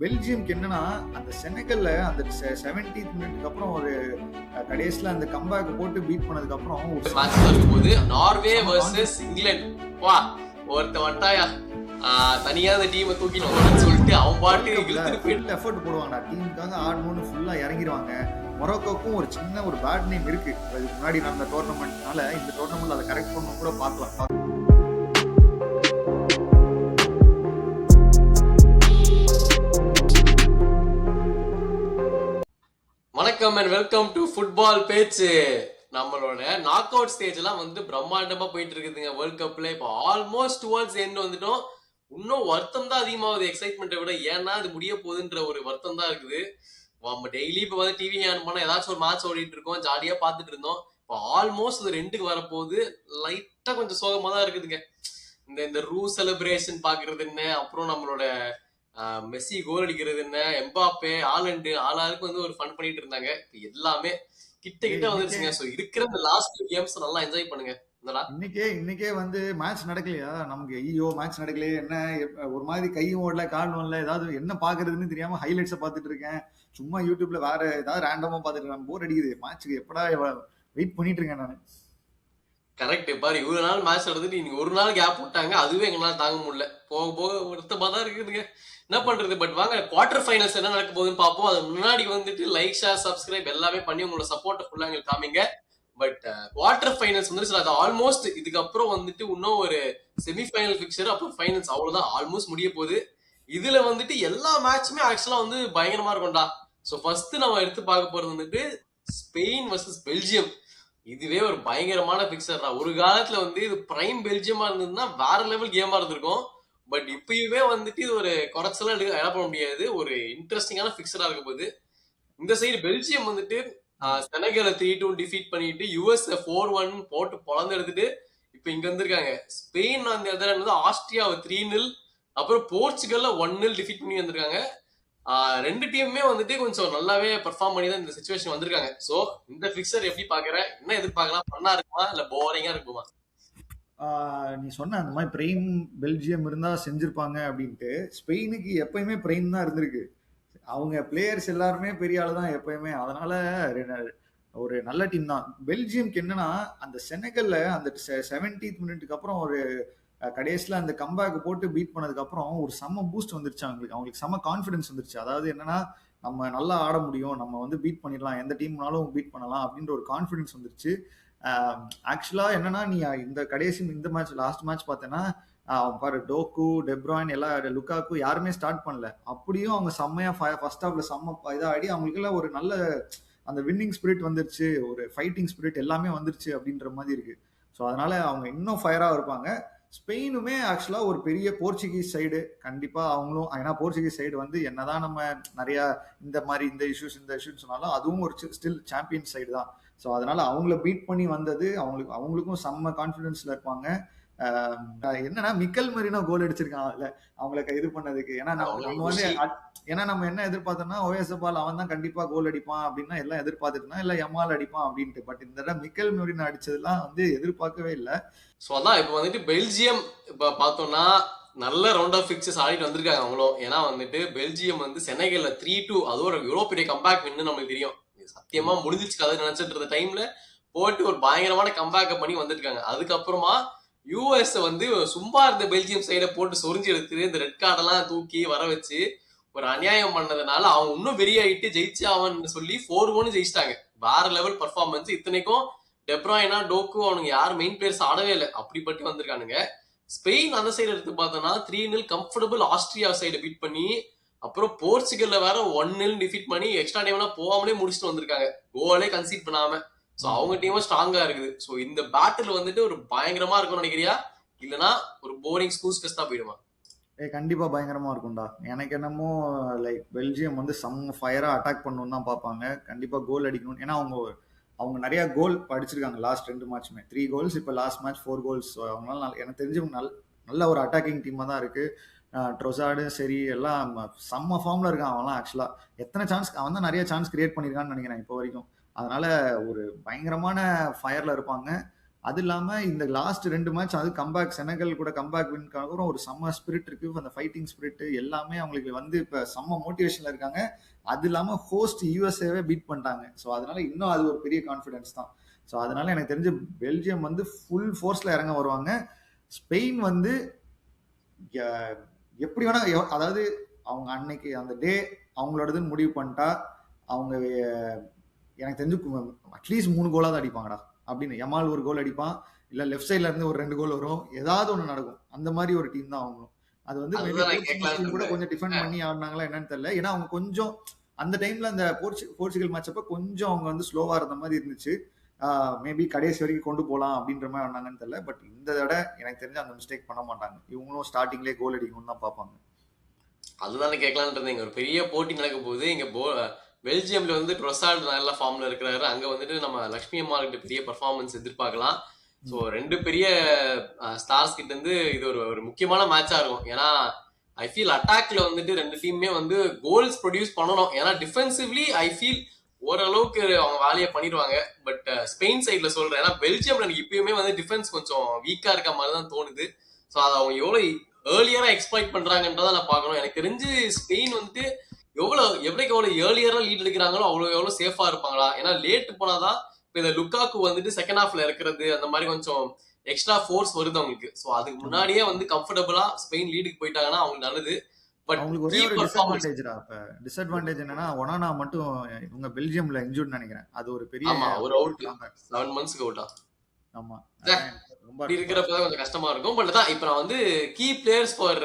பெல்ஜியம்க்கு என்னன்னா, அந்த செனகல்ல அந்த 70த் மினிட்க்கு அப்புறம் ஒரு கடைசில அந்த கம்பேக் போட்டு பீட் பண்ணதுக்கு அப்புறம் ஒரு மேட்ச் இருக்கும்போது நார்வே வர்சஸ் இங்கிலாந்து வா ஒருத்த வட்டாயா தனியா அந்த டீமை தூக்கிட்டு போறேன்னு சொல்லிட்டு அவன் பாட்டு இழுத்துட்டு போயிட்டு எஃபர்ட் போடுவாங்கடா. டீமுக்காக ஆடணும்னு ஃபுல்லா இறங்கிடுவாங்க. மொரோக்கோக்கும் ஒரு சின்ன ஒரு பேட் நேம் இருக்கு. அதுக்கு முன்னாடி நடந்த டோர்னமெண்ட்னால இந்த டோர்னமெண்ட்ல அதை கரெக்ட் பண்ணணும் கூட பார்க்கலாம். வணக்கம் அண்ட் வெல்கம் டு ஃபுட்பால் பேச்சு. நம்மளோட நாக் அவுட் ஸ்டேஜ் எல்லாம் வந்து பிரம்மாண்டமா போயிட்டு இருக்குதுங்க வேர்ல்ட் கப்ல. இப்போ ஆல்மோஸ்ட் டுவர்ட்ஸ் எண்ட் வந்துட்டோம். இன்னும் வருத்தம் தான் அதிகமாகுது எக்ஸைட்மெண்ட்டை விட. ஏன்னா அது முடிய போகுதுன்ற ஒரு வருத்தம் தான் இருக்குது. நம்ம டெய்லி இப்போ வந்து டிவி ஆன் பண்ணா ஏதாச்சும் ஒரு மேட்ச் ஓடிட்டு இருக்கோம், ஜாலியா பார்த்துட்டு இருந்தோம். இப்போ ஆல்மோஸ்ட் அது ரெண்டுக்கு வரப்போகுது. லைட்டா கொஞ்சம் சோகமா தான் இருக்குதுங்க. இந்த ரூ செலிப்ரேஷன் பாக்குறது என்ன, அப்புறம் நம்மளோட மெஸ்ஸி கோல் அடிக்கிறது என்ன, எம்பாப்பே, ஆலண்டு ஆளாருக்கு வந்து ஒரு ஃபன் பண்ணிட்டு இருந்தாங்க. எல்லாமே கிட்ட வந்துருச்சுங்க. சோ இருக்கிற இந்த லாஸ்ட் கேம்ஸ் நல்லா என்ஜாய் பண்ணுங்க. இன்னைக்கே வந்து மேட்ச் நடக்கலையா நமக்கு? ஐயோ மேட்ச் நடக்கலையே, என்ன ஒரு மாதிரி கையும் ஓடல காலும் இல்ல, ஏதாவது என்ன பாக்குறதுன்னு தெரியாம ஹைலைட்ஸை பார்த்துட்டு இருக்கேன். சும்மா யூடியூப்ல வேற ஏதாவது ரேண்டமா பார்த்துட்டு இருக்கேன். போர் அடிக்குது. மேட்ச்சுக்கு எப்படா வெயிட் பண்ணிட்டு இருக்கேன் நான். கரெக்ட். பாரு, இவ்வளவு நாள் மேட்ச் நடந்துட்டு இன்னைக்கு ஒரு நாள் கேப் விட்டாங்க. அதுவே எங்களால தாங்க முடியல. போக போக வருத்தமா தான் இருக்குதுங்க. என்ன பண்றது? பட் வாங்க குவார்டர் ஃபைனல்ஸ் என்ன நடக்க போகுதுன்னு பார்ப்போம். அது முன்னாடி வந்துட்டு லைக், ஷேர், சப்ஸ்கிரைப் எல்லாமே பண்ணி உங்களோட சப்போர்ட் ஃபுல்லா எங்களுக்கு காமிங்க. பட் குவார்டர் ஃபைனல்ஸ் வந்துருச்சு. அது ஆல்மோஸ்ட் இதுக்கப்புறம் வந்துட்டு இன்னும் ஒரு செமிஃபைனல் பிக்சர், அப்புறம் ஃபைனல்ஸ், அவ்வளவுதான். ஆல்மோஸ்ட் முடிய போகுது. இதுல வந்துட்டு எல்லா மேட்சுமே ஆக்சுவலா வந்து பயங்கரமா இருக்கும்டா. ஸோ ஃபர்ஸ்ட் நம்ம எடுத்து பார்க்க போறது வந்துட்டு ஸ்பெயின் வர்சஸ் பெல்ஜியம். இதுவே ஒரு பயங்கரமான பிக்சர் தான். ஒரு காலத்துல வந்து இது பிரைம் பெல்ஜியமா இருந்ததுன்னா வேற லெவல் கேமா இருந்திருக்கும். பட் இப்பயுமே வந்துட்டு இது ஒரு குறைச்சலா பண்ண முடியாது. ஒரு இன்ட்ரெஸ்டிங்கான பிக்சரா இருக்க போகுது. இந்த சைடு பெல்ஜியம் வந்துட்டு செனகலை 3-2 டிஃபீட் பண்ணிட்டு யூஎஸ் 4-1 போட்டு பொழந்து எடுத்துட்டு இப்ப இங்க வந்திருக்காங்க. ஸ்பெயின் அந்த இடத்துல வந்து ஆஸ்திரியாவை 3-0, அப்புறம் போர்ச்சுகல்ல 1-0 டிஃபீட் பண்ணி வந்திருக்காங்க. ரெண்டு டீமுமே வந்துட்டு கொஞ்சம் நல்லாவே பெர்ஃபார்ம் பண்ணி தான் இந்த சிச்சுவேஷன் வந்திருக்காங்க. சோ இந்த பிக்சர் எப்படி பாக்குற? என்ன எதிர்பார்க்கலாம்? ஃபன்னா இருக்குமா இல்ல போரிங்கா இருக்குமா? நீ சொன்ன அந்த மாதிரி பிரெயின் பெல்ஜியம் இருந்தா செஞ்சிருப்பாங்க அப்படின்ட்டு. ஸ்பெயினுக்கு எப்பயுமே பிரெயின் தான் இருந்திருக்கு. அவங்க பிளேயர்ஸ் எல்லாருமே பெரிய ஆளு தான் எப்பயுமே. அதனால ஒரு நல்ல டீம் தான். பெல்ஜியம்க்கு என்னன்னா, அந்த செனகல்ல அந்த 70th மினிட்க்கு அப்புறம் ஒரு கடைசியில் அந்த கம்பேக் போட்டு பீட் பண்ணதுக்கு அப்புறம் ஒரு செம்ம பூஸ்ட் வந்துருச்சு அவங்களுக்கு செம்ம கான்ஃபிடன்ஸ் வந்துருச்சு. அதாவது என்னன்னா, நம்ம நல்லா ஆட முடியும், நம்ம வந்து பீட் பண்ணிடலாம், எந்த டீம்னாலும் பீட் பண்ணலாம் அப்படின்ற ஒரு கான்ஃபிடன்ஸ் வந்துருச்சு. ஆக்சுவலா என்னன்னா, நீ இந்த கடைசி இந்த மேட்ச் லாஸ்ட் மேட்ச் பார்த்தேன்னா பாரு, டோக்கு, டெப்ராயின் எல்லாம், லுக்காக்கு யாருமே ஸ்டார்ட் பண்ணல. அப்படியும் அவங்க செம்மையா ஃபர்ஸ்ட் ஹாஃப்ல செம்ம இதாக ஆடி அவங்களுக்குலாம் ஒரு நல்ல அந்த வின்னிங் ஸ்பிரிட் வந்துருச்சு, ஒரு ஃபைட்டிங் ஸ்பிரிட் எல்லாமே வந்துருச்சு அப்படின்ற மாதிரி இருக்கு. ஸோ அதனால அவங்க இன்னும் ஃபயராக இருப்பாங்க. ஸ்பெயினுமே ஆக்சுவலா ஒரு பெரிய போர்ச்சுகீஸ் சைடு கண்டிப்பா அவங்களும், ஏன்னா போர்ச்சுகீஸ் சைடு வந்து என்னதான் நம்ம நிறைய இந்த இஷ்யூஸ் சொன்னாலும் அதுவும் ஒரு ஸ்டில் சாம்பியன் சைடு தான். ஸோ அதனால அவங்கள பீட் பண்ணி வந்தது அவங்களுக்கும் செம்ம கான்ஃபிடன்ஸ்ல இருப்பாங்க. என்னன்னா மிக்கல் மெரினோ கோல் அடிச்சிருக்கான் இல்ல அவங்களுக்கு இது பண்ணதுக்கு. ஏன்னா நம்ம என்ன எதிர்பார்த்தோம்னா, ஓஎஸ்எபால் அவன் தான் கண்டிப்பா கோல் அடிப்பான் அப்படின்னா எல்லாம் எதிர்பார்த்துட்டுனா இல்ல எமால் அடிப்பான் அப்படின்ட்டு. பட் இந்த தடவை மிக்கல் மெரினோ அடிச்சதுலாம் வந்து எதிர்பார்க்கவே இல்லை. ஸோ அதான் இப்போ வந்துட்டு பெல்ஜியம் இப்ப பார்த்தோம்னா நல்ல ரவுண்ட் ஆஃப் பிக்சர்ஸ் ஆடிட்டு வந்திருக்காங்க அவங்களும். ஏன்னா வந்துட்டு பெல்ஜியம் வந்து செனகல்ல 3-2 அது ஒரு யூரோப்பிய கம்பேக் வின்னு நம்மளுக்கு தெரியும். சத்தியமா முடிஞ்சிச்சு கதை நினைச்சிட்டு இருந்த டைம்ல போட்டு ஒரு பயங்கரமான கம்பேக் பண்ணி வந்திருக்காங்க. அதுக்கப்புறமா யூஎஸ் வந்து சும்மா இருந்த பெல்ஜியம் சைடை போட்டு சொரிஞ்சு எடுத்து இந்த ரெட் கார்டெல்லாம் தூக்கி வர வச்சு ஒரு அநியாயம் பண்ணதுனால அவன் இன்னும் வெறியாயிட்டு ஜெயிச்சு அவன் சொல்லி 4-1 ஜெயிச்சிட்டாங்க. வேற லெவல் பர்ஃபார்மன்ஸ். இத்தனைக்கும் டெப்ராயினா, டோக்கு அவனுங்க யாரும் மெயின் பிளேயர்ஸ் ஆடவே இல்லை, அப்படிப்பட்டு வந்திருக்கானுங்க. ஸ்பெயின் அந்த சைடு எடுத்து பார்த்தோம்னா 3-0 கம்ஃபர்டபுள் ஆஸ்திரியா சைடு பீட் பண்ணி, அப்புறம் போர்ச்சுகல்ல வேற 1-0 டிஃபீட் பண்ணி எக்ஸ்ட்ரா டைம்லாம் போகாமலே முடிச்சுட்டு வந்திருக்காங்க, கோலே கன்சீட் பண்ணாம. ஸோ அவங்க டீமும் ஸ்ட்ராங்கா இருக்குது. ஸோ இந்த பேட்டில் வந்துட்டு ஒரு பயங்கரமா இருக்கும்னு நினைக்கிறியா, இல்லைன்னா ஒரு போரிங் ஸ்கூஸ் ஃபெஸ்டா போயிடுமா? கண்டிப்பா பயங்கரமா இருக்கும்டா. எனக்கு என்னமோ லைக் பெல்ஜியம் வந்து செம்ம ஃபயரா அட்டாக் பண்ணணும்னு தான் பார்ப்பாங்க. கண்டிப்பா கோல் அடிக்கணும். ஏன்னா அவங்க நிறைய கோல் அடிச்சிருக்காங்க லாஸ்ட் 2 மேட்ச்மே. 3 கோல்ஸ், இப்போ லாஸ்ட் மேட்ச் 4 கோல்ஸ். அவங்களால எனக்கு தெரிஞ்சு நல்ல ஒரு அட்டாக்கிங் டீமா தான் இருக்கு. ட்ரொசார்டு சரி எல்லாம் செம்ம ஃபார்ம்ல இருக்கான் அவன்லாம். ஆக்சுவலா எத்தனை சான்ஸ் அவன் தான் நிறைய சான்ஸ் கிரியேட் பண்ணியிருக்கான்னு நினைக்கிறேன் இப்போ வரைக்கும். அதனால ஒரு பயங்கரமான ஃபயர்ல இருப்பாங்க. அது இல்லாம இந்த லாஸ்ட் 2 மேட்ச் அது கம்பேக் செனகல் கூட கம்பேக் வின்க்காக அப்புறம் ஒரு செம்ம ஸ்பிரிட் இருக்கு. அந்த ஃபைட்டிங் ஸ்பிரிட் எல்லாமே அவங்களுக்கு வந்து இப்ப செம்ம மோட்டிவேஷன்ல இருக்காங்க. அது இல்லாம ஹோஸ்ட் யுஎஸ்ஏவே பீட் பண்ணிட்டாங்க. ஸோ அதனால இன்னும் அது ஒரு பெரிய கான்ஃபிடன்ஸ் தான். ஸோ அதனால எனக்கு தெரிஞ்சு பெல்ஜியம் வந்து ஃபுல் ஃபோர்ஸ்ல இறங்க வருவாங்க. ஸ்பெயின் வந்து எ- எப்படி வேணா அதாவது அவங்க அன்னைக்கு அந்த டே அவங்களோடதுன்னு முடிவு பண்ணிட்டா அவங்க எனக்கு தெரிஞ்சு அட்லீஸ்ட் 3 கோலா தான் அடிப்பாங்கடா அப்படின்னு. யமால் ஒரு கோல் அடிப்பான், இல்ல லெஃப்ட் சைட்ல இருந்து ஒரு 2 கோல் வரும், ஏதாவது ஒண்ணு நடக்கும். அந்த மாதிரி ஒரு டீம் தான் அவங்களும். அது வந்து மேபி அதுதான் நான் போர்ச்சுகீஸ் கேட்கலான்னு டீம் கூட இருந்தேன். கொஞ்சம் டிஃபெண்ட் பண்ணி ஆடினாங்களா என்னன்னு தெரியல. ஏன்னா அவங்க கொஞ்சம் அந்த டைம்ல அந்த போர்ச்சுகல் மேட்ச் அப்ப கொஞ்சம் அவங்க வந்து ஸ்லோவா இருந்த மாதிரி இருந்துச்சு. மேபி கடைசி வரைக்கும் கொண்டு போகலாம் அப்படின்ற மாதிரி ஆனாங்கன்னு தெரியல. பட் இந்த தடவை எனக்கு தெரிஞ்சு அந்த மிஸ்டேக் பண்ண மாட்டாங்க. இவங்களும் ஸ்டார்டிங்லேயே கோல் அடிக்கணும்னு தான் பார்ப்பாங்க. அதுதானே கேட்கலான்னு இருந்தேன். ஒரு பெரிய போட்டி நடக்க போகுது இங்க பெல்ஜியம்ல வந்து ட்ரொசால்ட் நல்ல ஃபார்ம்ல இருக்கிறாரு. அங்க வந்துட்டு நம்ம லட்சுமி அம்மா கிட்ட பெரிய பெர்ஃபார்மன்ஸ் எதிர்பார்க்கலாம். ஸோ ரெண்டு பெரிய ஸ்டார்ஸ் கிட்ட இருந்து இது ஒரு ஒரு முக்கியமான மேட்சா இருக்கும். ஏன்னா ஐ ஃபீல் அட்டாக்ல வந்துட்டு ரெண்டு டீமுமே வந்து கோல்ஸ் ப்ரொடியூஸ் பண்ணணும். ஏன்னா டிஃபென்சிவ்லி ஐ ஃபீல் ஓரளவுக்கு அவங்க வேலையை பண்ணிடுவாங்க. பட் ஸ்பெயின் சைட்ல சொல்றேன், ஏன்னா பெல்ஜியம்ல எனக்கு இப்பயுமே வந்து டிஃபென்ஸ் கொஞ்சம் வீக்கா இருக்க மாதிரி தான் தோணுது. ஸோ அதை அவங்க எவ்வளவு ஏர்லியரா எக்ஸ்பிளைட் பண்றாங்கன்றதை நான் பார்க்கணும். எனக்கு தெரிஞ்சு ஸ்பெயின் வந்துட்டு எவ்வளவுக்கு எவ்வளவு ஏர்லியரா லீட் எடுக்கிறாங்களோ அவ்வளவு எவ்வளவு சேஃபா இருப்பாங்களா. ஏன்னா லேட் போனாதான் இப்ப இந்த லுக்காக்கு வந்துட்டு செகண்ட் ஹாஃப்ல இருக்கிறது அந்த மாதிரி கொஞ்சம் எக்ஸ்ட்ரா ஃபோர்ஸ் வருது அவங்களுக்கு. ஸோ அதுக்கு முன்னாடியே வந்து கம்ஃபர்டபுளா ஸ்பெயின் லீடுக்கு போயிட்டாங்கன்னா அவங்களுக்கு நல்லது. பட் அவங்களுக்கு ஒரே ஒரு டிஸ்அட்வான்டேஜ்டா. இப்ப டிஸ்அட்வான்டேஜ் என்னன்னா ஒனானா மட்டும் இவங்க பெல்ஜியம்ல இன்ஜூர்ட் நினைக்கிறேன். அது ஒரு பெரிய ஆமா, ஒரு அவுட் 7 மந்த்ஸ்க்கு அவுட்டா. ஆமா, ரொம்ப இப்படி இருக்கிறப்பதான் கொஞ்சம் கஷ்டமா இருக்கும். பட் தான் இப்ப நான் வந்து key players for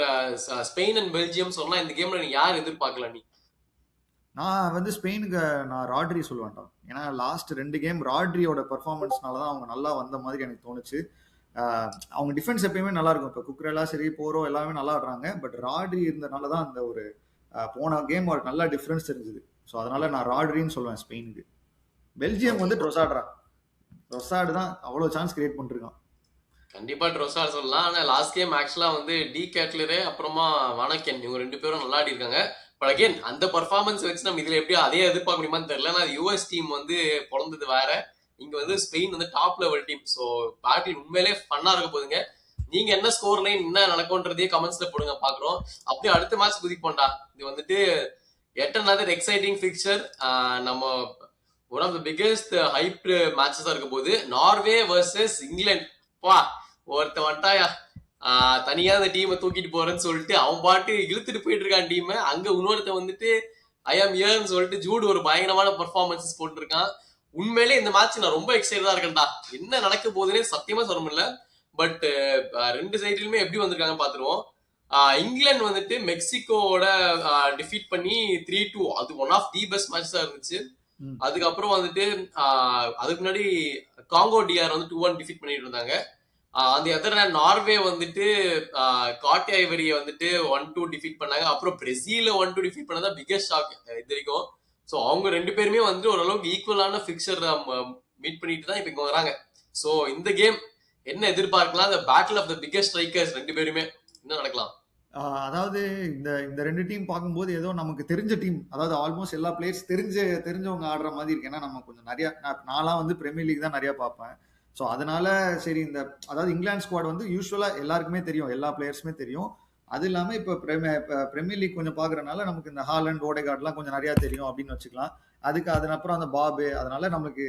Spain and Belgium சொன்னா இந்த கேம்ல நீ யார் எதிர்பார்க்கல நீ? நான் வந்து ஸ்பெயினுக்கு நான் ராட்ரி சொல்லுவேன்டா. ஏன்னா லாஸ்ட் 2 கேம் ராட்ரியோட பெர்ஃபார்மன்ஸ்னால தான் அவங்க நல்லா வந்த மாதிரி எனக்கு தோணுச்சு. அவங்க டிஃபென்ஸ் எப்பயுமே நல்லா இருக்கும். இப்போ குக்ரெல்லாம் சரி, போரோ எல்லாமே நல்லா ஆடுறாங்க. பட் ராட்ரி இருந்தனால தான் அந்த ஒரு போன கேம் ஒரு நல்ல டிஃபரன்ஸ் தெரிஞ்சுது. ஸோ அதனால நான் ராட்ரின்னு சொல்லுவேன் ஸ்பெயினுக்கு. பெல்ஜியம் வந்து ட்ரொசார்டு தான் அவ்வளோ சான்ஸ் கிரியேட் பண்ணிருக்கான். கண்டிப்பா ட்ரொசார்ட் சொல்லலாம். ஆனா லாஸ்ட் கேம் ஆக்சுவலா வந்து டி கேட்லரே அப்புறமா வனக்கன் இவங்க 2 பேரும் நல்லா ஆடி இருக்காங்க. பட் அகைன் அந்த பர்ஃபார்மன்ஸ் வச்சு நம்ம இதுல எப்படி அதே எதிர்பார்க்க முடியுமான்னு தெரியல. ஆனா யூஎஸ் டீம் வந்து பிறந்தது வேற, இங்க வந்து ஸ்பெயின் வந்து top level team. So battle உண்மையிலே ஃபன்னா இருக்க போதுங்க. நீங்க என்ன ஸ்கோர் லைன் என்ன நடக்கும்ன்றதே கமெண்ட்ஸ்ல போடுங்க, பாக்குறோம். அப்படியே அடுத்த மேட்ச் குதிப்போம்டா. இது வந்துட்டு yet another exciting fixture. நம்ம one of the biggest hype மேட்சஸா இருக்க போது நார்வே வர்சஸ் இங்கிலாந்து. பா, ஒருத்த வந்துட்டாயா தனியா அந்த டீமை தூக்கிட்டு போறேன்னு சொல்லிட்டு அவன் பாட்டு இழுத்துட்டு போயிட்டு இருக்கான் டீமை. அங்க இன்னொருத்த வந்துட்டு ஐ ஆம் இயர்னு சொல்லிட்டு ஜூட் ஒரு பயங்கரமான பெர்ஃபார்மன்ஸஸ் போட்டுருக்கான். உண்மையிலே இந்த மேட்ச் நான் ரொம்ப எக்ஸைட்டடா இருக்கேன்டா. என்ன நடக்க போகுதுன்னே சத்தியமா சொல்ல முடியல. பட் ரெண்டு சைட்லயுமே எப்படி வந்திருக்காங்க பாத்துருவோம். இங்கிலாந்து வந்துட்டு மெக்சிகோவோட டிஃபீட் பண்ணி 3-2, அது ஒன் ஆஃப் தி பெஸ்ட் மேட்சஸா இருந்துச்சு. அதுக்கப்புறம் வந்துட்டு அதுக்கு முன்னாடி காங்கோ டிஆர் வந்து 2-1 டிஃபீட் பண்ணிட்டு இருந்தாங்க. அந்த எதிர நார்வே வந்துட்டு காட்டி ஐவரிய வந்துட்டு 1-2 டிஃபீட் பண்ணாங்க. அப்புறம் பிரேசில 1-2 டிஃபீட் பண்ணதா பிகெஸ்ட் ஷாக் இது வரைக்கும். ஸோ அவங்க 2 பேருமே வந்து ஓரளவுக்கு ஈக்குவலான ஃபிக்சர் மீட் பண்ணிட்டு தான் இப்ப இங்க வராங்க. ஸோ இந்த கேம் என்ன எதிர்பார்க்கலாம்? இந்த battle of the biggest strikers 2 பேருமே என்ன நடக்கலாம்? அதாவது இந்த இந்த 2 டீம் பார்க்கும்போது ஏதோ நமக்கு தெரிஞ்ச டீம், அதாவது ஆல்மோஸ்ட் எல்லா பிளேயர்ஸ் தெரிஞ்சவங்க ஆடுற மாதிரி இருக்கு. ஏன்னா நம்ம கொஞ்சம் நிறைய நான்லாம் வந்து பிரீமியர் லீக் தான் நிறைய பார்ப்பேன். ஸோ அதனால சரி, இந்த அதாவது இங்கிலாந்து ஸ்குவாட் வந்து யூஸ்வலா எல்லாருக்குமே தெரியும், எல்லா பிளேயர்ஸுமே தெரியும். அது இல்லாம இப்போ பிரீமியர் லீக் கொஞ்சம் பாக்குறதுனால நமக்கு இந்த ஹாலண்ட் ஓடேகார்ட்லாம் கொஞ்சம் நிறைய தெரியும் அப்படின்னு வச்சுக்கலாம். அதுக்கப்புறம் அந்த பாபு, அதனால நமக்கு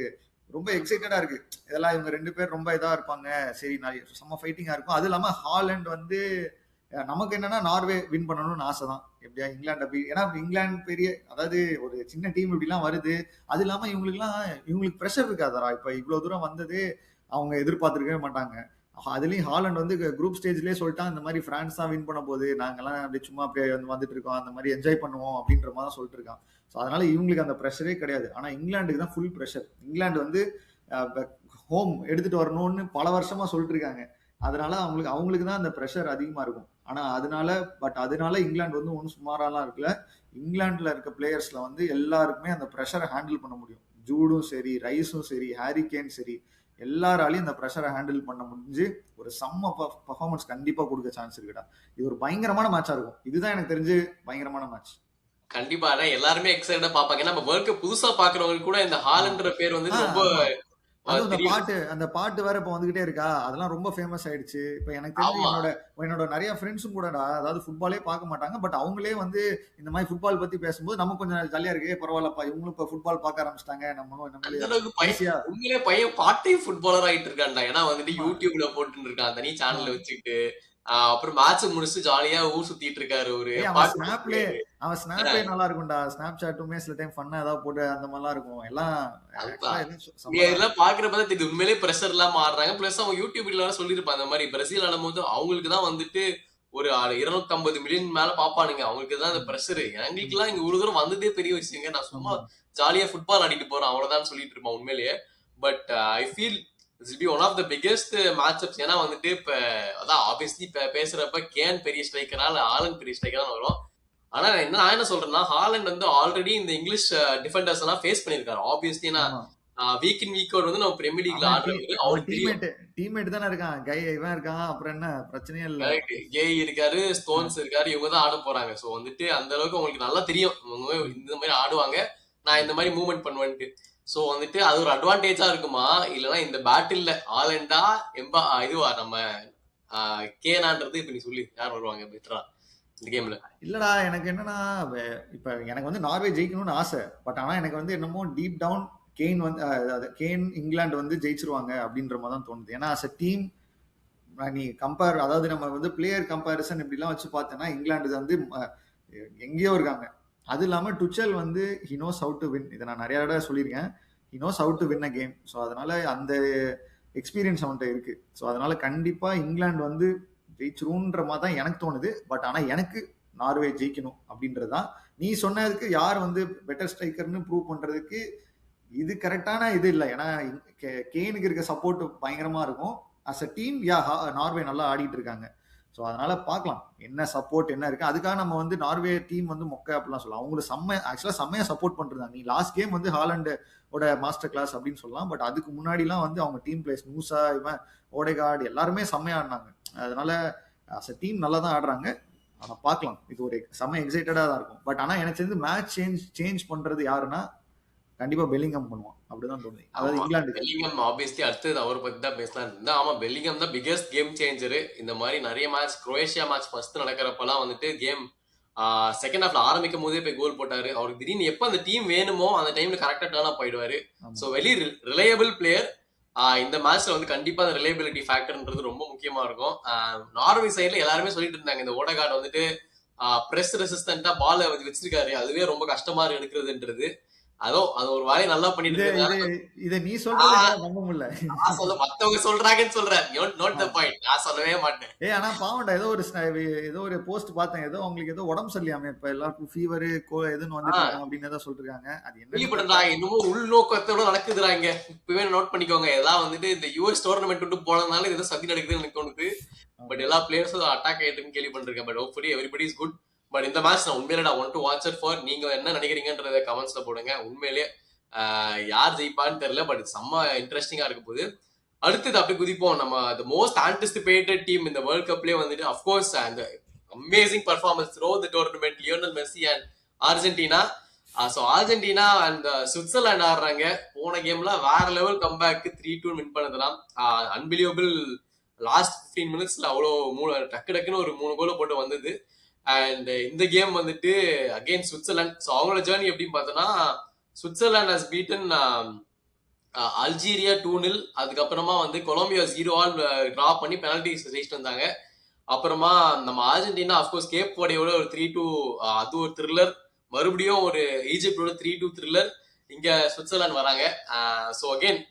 ரொம்ப எக்ஸைட்டடா இருக்கு. இதெல்லாம் இவங்க 2 பேர் ரொம்ப இதா இருப்பாங்க, சரி நிறைய செம்ம ஃபைட்டிங்கா இருக்கும். அது இல்லாம ஹாலண்ட் வந்து நமக்கு என்னன்னா நார்வே வின் பண்ணணும்னு ஆசை தான். எப்படியா இங்கிலாந்து அப்படி, ஏன்னா இங்கிலாந்து பெரிய, அதாவது ஒரு சின்ன டீம் இப்படிலாம் வருது. அது இல்லாம இவங்களுக்கு ப்ரெஷர் இருக்காதரா. இப்ப இவ்வளவு தூரம் வந்தது அவங்க எதிர்பார்த்திருக்கவே மாட்டாங்க. அதுலயும் ஹாலண்ட் வந்து குரூப் ஸ்டேஜ்லயே சொல்லிட்டான், இந்த மாதிரி பிரான்ஸ் தான் வின் பண்ண போது, நாங்கெல்லாம் அப்படி சும்மா அப்படியே வந்துட்டு இருக்கோம், அந்த மாதிரி என்ஜாய் பண்ணுவோம் அப்படின்ற மாதிரி தான் சொல்லிட்டு இருக்கான். ஸோ அதனால இவங்களுக்கு அந்த ப்ரெஷரே கிடையாது. ஆனா இங்கிலாந்துக்கு தான் ஃபுல் ப்ரெஷர். இங்கிலாந்து வந்து ஹோம் எடுத்துட்டு வரணும்னு பல வருஷமா சொல்லிட்டு இருக்காங்க. அதனால அவங்களுக்கு தான் அந்த ப்ரெஷர் அதிகமா இருக்கும். ஆனா அதனால இங்கிலாந்து வந்து ஒன்றும் சுமாரெல்லாம் இருக்குல்ல. இங்கிலாந்துல இருக்க பிளேயர்ஸ்ல வந்து எல்லாருக்குமே அந்த ப்ரெஷரை ஹேண்டில் பண்ண முடியும். ஜூடும் சரி, ரைஸும் சரி, ஹாரிகேன் சரி, எல்லாராலையும் அந்த ப்ரெஷரை ஹேண்டில் பண்ண முடிஞ்சு ஒரு செம்ம பர்ஃபார்மன்ஸ் கண்டிப்பா கொடுக்க சான்ஸ் இருக்குடா. இது ஒரு பயங்கரமான மேட்சா இருக்கும். இதுதான் எனக்கு தெரிஞ்சு பயங்கரமான மேட்ச். கண்டிப்பா எல்லாருமே எக்ஸைட்டடா பாப்பாங்க. நம்ம வேர்ல்ட் கப் புதுசா பாக்குறவங்க கூட இந்த ஹாலண்ட்ற பேர் வந்து ரொம்ப அதுவும் தெரியும். அந்த பாட்டு வேற இப்ப வந்துகிட்டே இருக்கா, அதெல்லாம் ரொம்ப ஃபேமஸ் ஆயிடுச்சு. இப்ப எனக்கு தெரிஞ்சு ஆமா. என்னோட நெறைய ஃப்ரெண்ட்ஸும் கூடடா, அதாவது ஃபுட்பாலே பார்க்க மாட்டாங்க. பட் அவங்களே வந்து இந்த மாரி ஃபுட்பால் பத்தி பேசும்போது நமக்கு கொஞ்சம் ஜாலியா இருக்கு. பரவாயில்லப்பா இவங்களும் இப்ப ஃபுட்பால் பார்க்க ஆரம்பிச்சுட்டாங்க. நம்மளும் அந்த நம்மளே அளவுக்கு ஈஸியா உண்மையிலே பையன் பார்ட் டைம் ஃபுட்பாலர் ஆயிட்டு இருக்கான்டா. ஏன்னா வந்துட்டு ஆமா, யூடியூப்ல போட்டுட்டு இருக்கான். தனி ஆமா. சேனல் வச்சுக்கிட்டு. அப்புறம் மேட்ச் முடிச்சுட்டு ஜாலியா ஊர் சுத்திட்டு இருக்காரு. ஒரு ஏய் பாட்டு போட்டு. அவன் ஸ்னாப்பே நல்லா இருக்கும்டா. ஸ்னாப்சாட்டுமே சில டைம் ஃபன்னா ஏதாவது போட்டு அந்த மாரிலாம் இருக்கும். எல்லாம் ஆக்சுவலா அதுதான். எல்லாம் நீ செம்ம தான். இதெல்லாம் பாக்குறப்ப தான் தெரியுது. உண்மையிலேயே பிரஷர் இல்லாம ஆடுறாங்க. பிளஸ் அவங்க யூடியூப்ல வேற சொல்லியிருப்பான். அந்த மாரி பிரேசில் ஆடும்போது அவங்களுக்கு தான் வந்துட்டு ஒரு 250 மில்லியன் மேல பாப்பானுங்க. அவங்களுக்கு தான் அந்த ம், பிரஷர். ம். எங்களுக்கெல்லாம் இங்க ஒரு தூரம் வந்ததே பெரிய விஷயங்க. நான் சும்மா ஆமா. ஜாலியா ஃபுட்பால் ஆடிட்டு போறேன். அவ்வளவுதான் சொல்லிட்டு இருப்பான் உண்மையிலேயே. But I feel this will be one of the biggest matchups. ஏன்னா வந்துட்டு இப்ப அதான் ஆப்வியஸ்லி பேசுறப்ப கேன் பெரிய ஸ்ட்ரைக்கரா இல்ல ஆலன் பெரிய ஸ்ட்ரைக்கரா வரும். ஆனா நான் என்ன சொல்றேன்னா ஹாலண்ட் வந்து ஆல்ரெடி இந்த இங்கிலீஷ் டிஃபெண்டர்ஸ் எல்லாம் ஃபேஸ் பண்ணிருக்காரு. ஆப்வியஸ்லி நான் ஆமா. வீக் இன் வீக் அவுட் வந்து நம்ம பிரீமியர் லீக்ல ஆடுறவரு அவன் அவருக்கு தெரியும். டீம்மேட் தானே இருக்கான். இவன் இருக்கான். அப்புறம் என்ன பிரச்சனையே இல்ல. கரெக்ட். கேய் இருக்காரு, ஸ்டோன்ஸ் இருக்காரு. இவங்க தான் ஆட போறாங்க. சோ வந்துட்டு அந்த அளவுக்கு உங்களுக்கு நல்லா தெரியும். இவங்க ம், இந்த மாதிரி ஆடுவாங்க. நான் இந்த ம். மாதிரி மூவ்மெண்ட் பண்ணுவேன்ட்டு. சோ வந்துட்டு அது ஒரு அட்வான்டேஜா இருக்குமா? இல்லனா இந்த பேட்டில்ல ஆலண்டா இதுவா நம்ம கேனான்றது இப்ப நீ சொல்லி யார் வருவாங்க பெட்டரா இந்த கேம்ல? இல்லடா எனக்கு என்னன்னா இப்ப எனக்கு வந்து நார்வே ஜெயிக்கணும்னு ஆசை. பட் ஆனா எனக்கு வந்து என்னமோ டீப் டவுன் கேன் வந்து கேன் இங்கிலாந்து வந்து ஜெயிச்சிருவாங்க அப்படின்ற மாதிரி தான் தோணுது. ஏன்னா அஸ் அ டீம் நீ கம்பேர் அதாவது நம்ம வந்து பிளேயர் கம்பேரிசன் இப்படிலாம் வச்சு பார்த்தோன்னா இங்கிலாந்து வந்து எங்கேயோ இருக்காங்க. அது இல்லாம டுச்சல் வந்து he knows have to win. இதை நான் நிறைய தடவை சொல்லியிருக்கேன். He knows have to win a game. So அதனால அந்த எக்ஸ்பீரியன்ஸ் அவன்கிட்ட இருக்கு. ஸோ அதனால கண்டிப்பா இங்கிலாந்து வந்து ஜெயிச்சிரும்ன்ற மாதிரி தான் எனக்கு தோணுது. பட் ஆனா எனக்கு நார்வே ஜெயிக்கணும் அப்படின்றது தான். நீ சொன்னதுக்கு யார் வந்து பெட்டர் ஸ்ட்ரைக்கர்னு ப்ரூவ் பண்றதுக்கு இது கரெக்டான இது இல்லை. ஏன்னா கேனுக்கு இருக்க சப்போர்ட் பயங்கரமா இருக்கும். அஸ் அ டீம் நார்வே நல்லா ஆடிட்டு இருக்காங்க. ஸோ அதனால பார்க்கலாம் என்ன சப்போர்ட் என்ன இருக்கு. அதுக்காக நம்ம வந்து நார்வே டீம் வந்து மொக்க அப்படிலாம் சொல்லலாம். அவங்களுக்கு ஆக்சுவலா செம்மையா சப்போர்ட் பண்றாங்க. நீ லாஸ்ட் கேம் வந்து ஹாலண்டோட மாஸ்டர் கிளாஸ் அப்படின்னு சொல்லலாம். பட் அதுக்கு முன்னாடிலாம் வந்து அவங்க டீம் பிளேஸ் மூசா இவன் ஓடேகார்டு எல்லாருமே செம்மையா ஆடினாங்க. அதனால அஸ் அ டீம் நல்லா தான் ஆடுறாங்க. ஆனா பார்க்கலாம். இது ஒரு செம்ம எக்ஸைட்டடா தான் இருக்கும். பட் ஆனா எனக்கு தெரிஞ்சு மேட்ச் சேஞ்ச் பண்றது யாருன்னா கண்டிப்பா பெல்லிங்கம் பண்ணுவான். அப்படிதான் தோணுது. அதாவது ஆமா. இங்கிலாந்துக்கு. பெல்லிங்ஹாம் ஆப்வியஸ்லி அடுத்தது அவரை பத்தி தான் பேசலாம்னு இருந்தேன். ஆமா பெல்லிங்ஹாம் தான் பிகெஸ்ட் கேம் சேஞ்சரு. இந்த மாதிரி நிறைய மேட்ச் குரோவேஷியா மேட்ச் ஃபர்ஸ்ட் நடக்கிறப்பெல்லாம் வந்துட்டு கேம் செகண்ட் ஹாஃப்ல ஆரம்பிக்கும் போதே போய் கோல் போட்டாரு. அவருக்கு திடீர்னு எப்ப அந்த டீம் வேணுமோ அந்த டைம்ல கரெக்டா டர்ன் அப் ஆயிடுவாரு. ஆமா. So very reliable player. இந்த மேட்ச்ல வந்து கண்டிப்பா அந்த ரிலையபிலிட்டி ஃபேக்டர்ன்றது ரொம்ப முக்கியமா இருக்கும். நார்வே சைட்ல எல்லாருமே சொல்லிட்டு இருந்தாங்க இந்த ஓடகார்டு வந்துட்டு பிரஸ் ரெசிஸ்டன்டா பால் வச்சிருக்காரு. அதுவே ரொம்ப கஷ்டமா எடுக்கிறதுன்றது. அது ஒரு வேலையை நல்லா பண்ணிட்டு இது இருக்காரு. இது இத நீ சொல்றது என்னால நம்ப முடியல. நான் சொல்ல மத்தவங்க சொல்றாங்கன்னு சொல்றேன். நோட் ஆ. The point. நான் சொல்லவே மாட்டேன். ஆனா பாவம்டா ஏதோ ஒரு போஸ்ட் பார்த்தேன். ஏதோ அவங்களுக்கு ஏதோ உடம்பு சரியில்லையாமே. இப்ப எல்லாருக்கும் ஃபீவர் எதுன்னு வந்துட்டு ஆ இருக்கான் அப்படின்னு ஏதோ சொல்லிருக்காங்க. அது என்னன்னு தெரியல. கேள்விப்பட்டேன்டா. என்னமோ உள்நோக்கத்தோட நடக்குதுடா இங்க. இப்பவே நோட் பண்ணிக்கோங்க. எல்லாம் வந்துட்டு இந்த யுஎஸ் டோர்னமெண்ட் விட்டு போனதுனால ஏதோ சதி நடக்குதுன்னு எனக்கு தோணுது. பட் ஆமா. எல்லா பிளேயர்ஸும் அட்டாக் ஆயிட்டுன்னு கேள்விப்பட்டிருக்கேன். But hopefully everybody is good. But இந்த மேட்ச் நான் உண்மையிலே I want to watch it for. நீங்க என்ன நினைக்கிறீங்கன்றத கமெண்ட்ஸ்ல போடுங்க. உண்மையிலேயே யார் ஜெயிப்பான்னு தெரியல. பட் செம்ம இன்ட்ரெஸ்டிங்கா இருக்க போகுது. அடுத்தது அப்படி குதிப்போம். நம்ம த மோஸ்ட் ஆன்டிசிபேட்டட் டீம் இந்த வேர்ல்ட் கப்லயே வந்துட்டு அஃப்கோர்ஸ் அந்த amazing performance throw the tournament Lionel Messi and Argentina. So Argentina and Switzerland ஆடுறாங்க. போன கேம்ல வேற லெவல் கம்பேக் 3-2 வின் பண்ணதெல்லாம் அன்பிலியபிள். லாஸ்ட் 15 மினிட்ஸ்ல அவ்வளோ டக்கு டக்குன்னு ஒரு 3 கோல போட்டு வந்தது. அண்ட் இந்த கேம் வந்துட்டு அகெயின் சுவிட்சர்லாந்து. ஸோ அவங்களோட ஜேர்னி எப்படின்னு பார்த்தோம்னா சுவிட்சர்லாந்து ஹஸ் பீட்டன் அல்ஜீரியா 2-0. அதுக்கப்புறமா வந்து கொலம்பியா 0-ஆல் டிரா பண்ணி பெனல்டிஸ் ஜெயிச்சுட்டு வந்தாங்க. அப்புறமா நம்ம அர்ஜென்டினா அஃப்கோர்ஸ் கேப் வடையோட ஒரு 3-2 அது ஒரு த்ரில்லர். மறுபடியும் ஒரு ஈஜிப்டோட 3-2 த்ரில்லர். இங்க சுவிட்சர்லாந்து வராங்க. So again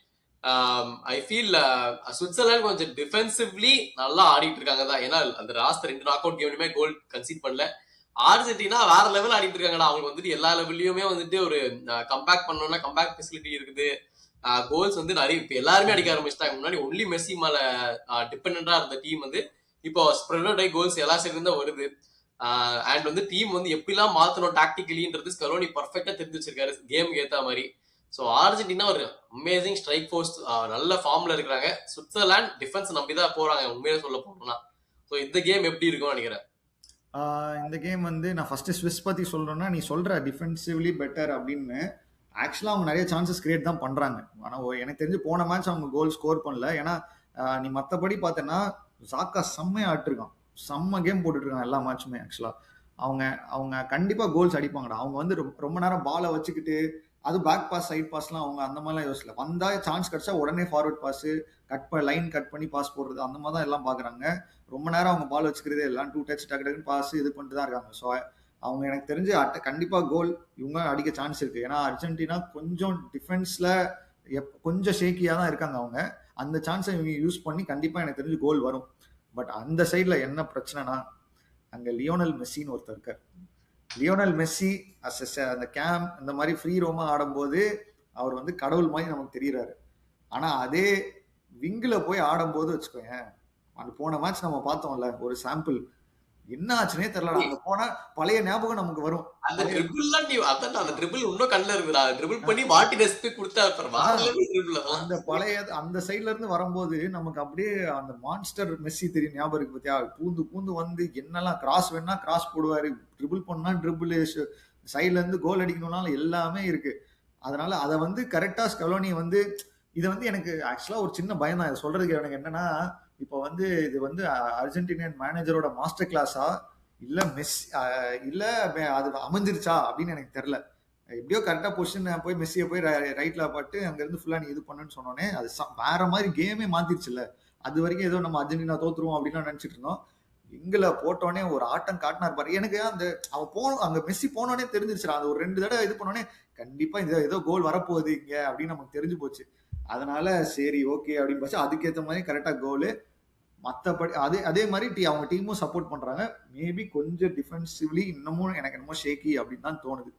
I feel Switzerland கொஞ்சம் டிஃபென்சிவ்லி நல்லா ஆடிட்டு இருக்காங்க தான். ஏன்னா அந்த லாஸ்ட் 2 நாக் அவுட் கேம்லயுமே கோல் கன்சீட் பண்ணல. அர்ஜென்டினா வேற லெவல் ஆடிட்டு இருக்காங்கடா. அவங்களுக்கு வந்துட்டு எல்லா லெவல்லையுமே வந்துட்டு ஒரு கம்பேக் பண்ணணும்னா கம்பேக் ஃபெசிலிட்டி இருக்குது. கோல்ஸ் வந்து நிறைய இப்ப எல்லாருமே அடிக்க ஆரம்பிச்சிட்டாங்க. முன்னாடி ஒன்லி மெஸ்ஸி மேல டிபெண்டா இருந்த டீம் வந்து இப்போ ஸ்ப்ரெட் ஆகி கோல்ஸ் எல்லா சைடு தான் வருது. அண்ட் வந்து டீம் வந்து எப்படிலாம் மாத்தணும் டாக்டிக்கலின்றது ஸ்கலோனி பர்ஃபெக்டா தெரிஞ்சு வச்சிருக்காரு கேமுக்கு ஏத்த மாதிரி. ஸோ அர்ஜென்டினா ஒரு அமேசிங் ஸ்ட்ரைக் ஃபோர்ஸ் நல்ல ஃபார்ம்ல இருக்கிறாங்க. சுவிட்சர்லாந்து டிஃபென்ஸ் நம்பிதான் போறாங்க உண்மையிலே சொல்ல போனோம்னா. ஸோ இந்த கேம் எப்படி இருக்கும்னு நினைக்கிறேன். இந்த கேம் வந்து நான் ஃபர்ஸ்ட் ஸ்விஸ் பத்தி சொல்றேன்னா நீ சொல்ற டிஃபென்சிவ்லி பெட்டர் அப்படின்னு. ஆக்சுவலா அவங்க நிறைய சான்சஸ் கிரியேட் தான் பண்றாங்க. ஆனா எனக்கு தெரிஞ்சு போன மேட்ச் அவங்க கோல் ஸ்கோர் பண்ணல. ஏன்னா நீ மத்தபடி பார்த்தேன்னா சாக்கா செம்மையா ஆட்டிருக்கான். செம்ம கேம் போட்டுட்டு இருக்கான் எல்லா மேட்சுமே. ஆக்சுவலா அவங்க அவங்க கண்டிப்பா கோல்ஸ் அடிப்பாங்கடா. அவங்க வந்து ரொம்ப நேரம் பாலை வச்சுக்கிட்டு அது பேக் பாஸ் சைட் பாஸ்லாம் அவங்க அந்த மாதிரிலாம் யோசிக்கல. வந்தா சான்ஸ் கிடைச்சா உடனே ஃபார்வர்ட் பாஸ் லைன் கட் பண்ணி பாஸ் போடுறது அந்த மாதிரி தான் எல்லாம் பாக்குறாங்க. ரொம்ப நேரம் அவங்க பால் வச்சுக்கிறதே எல்லாம் 2 டச் டக்கு டக்குன்னு பாஸ் இது பண்ணிட்டு தான் இருக்காங்க. ஸோ அவங்க எனக்கு தெரிஞ்சு கண்டிப்பா கோல் இவங்க அடிக்க சான்ஸ் இருக்கு. ஏன்னா அர்ஜென்டினா கொஞ்சம் டிஃபென்ஸ்ல கொஞ்சம் ஷேக்கியா தான் இருக்காங்க அவங்க. அந்த சான்ஸை இவங்க யூஸ் பண்ணி கண்டிப்பா எனக்கு தெரிஞ்சு கோல் வரும். பட் அந்த சைட்ல என்ன பிரச்சனைனா அங்க லியோனல் மெஸ்ஸின்னு ஒருத்தர் இருக்கார். லியோனல் மெஸ்ஸி அந்த கேம் இந்த மாதிரி ஃப்ரீ ரோமா ஆடும்போது அவர் வந்து கடவுள் மாதிரி நமக்கு தெரியுறாரு. ஆனா அதே விங்கில போய் ஆடும்போது வச்சுக்கோங்க, அந்த போன மேட்ச் நம்ம பார்த்தோம்ல ஒரு சாம்பிள், என்ன ஆச்சுனே தெரியலடா. அங்க போனா பழைய ஞாபகம் நமக்கு வரும். அந்த ட்ரிபிள்லாம் நீ அதான் அந்த ட்ரிபிள் இன்னும் கண்ணுல இருக்குடா. ட்ரிபிள் பண்ணி மார்டினஸ் போய் கொடுத்தா அப்புறம் வேற லெவல் ட்ரிபிள். அந்த பழைய அந்த சைடுல இருந்து வரும்போது நமக்கு அப்படியே அந்த மான்ஸ்டர் மெஸ்ஸி தெரியும், ஞாபகம் இருக்கு பத்தியா? பூந்து பூந்து வந்து என்னெல்லாம் கிராஸ் வேணா கிராஸ் போடுவாரு, ட்ரிபிள் பண்ணா ட்ரிபிள், சைட்ல இருந்து கோல் அடிக்கணும்னாலும் எல்லாமே இருக்கு. அதனால அதை வந்து கரெக்டா ஸ்கலோனி வந்து இது வந்து எனக்கு ஆக்சுவலா ஒரு சின்ன பயம் தான். இது சொல்றதுக்கு எனக்கு என்னன்னா, இப்போ வந்து இது வந்து அர்ஜென்டினியன் மேனேஜரோட மாஸ்டர் கிளாஸா இல்ல இல்ல அது அமைஞ்சிருச்சா அப்படின்னு எனக்கு தெரியல. எப்படியோ கரெக்டா பொசிஷன் போய் மெஸ்ஸியை போய் ரைட்ல பாட்டு அங்க இருந்து ஃபுல்லா நீ இது பண்ணுன்னு சொன்னோன்னே அது வேற மாதிரி கேமே மாத்திருச்சுல்ல. அது வரைக்கும் ஏதோ நம்ம அர்ஜென்டினா தோத்துருவோம் அப்படின்னு நினைச்சிட்டு இருந்தோம். எங்களை போட்டோடனே ஒரு ஆட்டம் காட்டினார் பாரு. எனக்கு அந்த அவன் அங்க மெஸ்ஸி போனோடனே தெரிஞ்சிருச்சுடா. அது ஒரு 2 தடவை இது பண்ணோடனே கண்டிப்பா ஏதோ கோல் வரப்போகுது இங்க அப்படின்னு நமக்கு தெரிஞ்சு போச்சு. அதனால சரி ஓகே அப்படின்னு பார்த்து அதுக்கேற்ற மாதிரி கரெக்டா கோலு. மற்றபடி அதே மாதிரி அவங்க டீமும் சப்போர்ட் பண்றாங்க. மேபி கொஞ்சம் டிஃபென்சிவ்லி இன்னமும் எனக்கு என்னமோ ஷேக்கி அப்படின்னு தான் தோணுது.